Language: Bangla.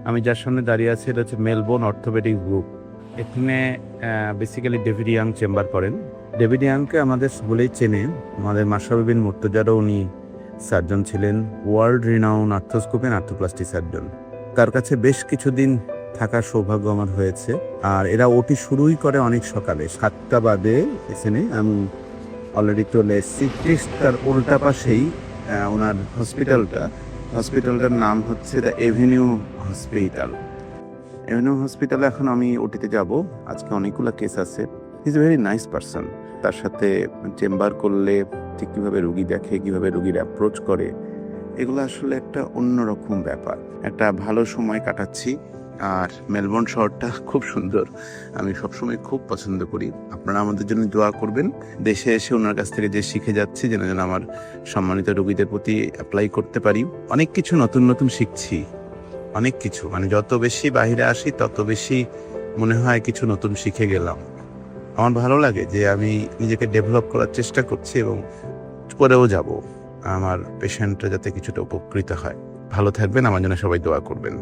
আমি যার সামনে দাঁড়িয়ে আছি এটা হচ্ছে মেলবোর্ন অর্থোপেডিক গ্রুপ। এখানে বেসিক্যালি ডেভিড ইয়াং চেম্বার করেন। ডেভিড ইয়াংকে আমাদের সকলেই চেনে, আমাদের মাশরাফি বিন মুর্তজারও উনি সার্জন ছিলেন, world renown arthroscopy and arthroplasty surgeon. তার কাছে বেশ কিছুদিন থাকার সৌভাগ্য আমার হয়েছে। আর এরা ওটি শুরুই করে অনেক সকালে 7টা বাদে। এখানে আমি অলরেডি চলে এসেছি। ঠিক তার উল্টা পাশেই ওনার হসপিটালটার নাম হচ্ছে দ্য এভিনিউ হসপিটাল। এভিনিউ হসপিটালে এখন আমি ওটিতে যাব। আজকে অনেকগুলো কেস আছে। Is a very nice person. তার সাথে চেম্বার করলে ঠিক কীভাবে রুগী দেখে, কীভাবে রুগীর অ্যাপ্রোচ করে, এগুলো আসলে একটা অন্যরকম ব্যাপার। একটা ভালো সময় কাটাচ্ছি। আর মেলবোর্ন শহরটা খুব সুন্দর, আমি সবসময় খুব পছন্দ করি। আপনারা আমাদের জন্য দোয়া করবেন। দেশে এসে ওনার কাছ থেকে যে শিখে যাচ্ছি, যেন যেন আমার সম্মানিত রোগীদের প্রতি অ্যাপ্লাই করতে পারি। অনেক কিছু নতুন নতুন শিখছি, অনেক কিছু, মানে যত বেশি বাইরে আসি তত বেশি মনে হয় কিছু নতুন শিখে গেলাম। আমার ভালো লাগে যে আমি নিজেকে ডেভেলপ করার চেষ্টা করছি এবং করেও যাব আমার পেশেন্টরা যাতে কিছুটা উপকৃত হয়। ভালো থাকবেন, আমার জন্য সবাই দোয়া করবেন।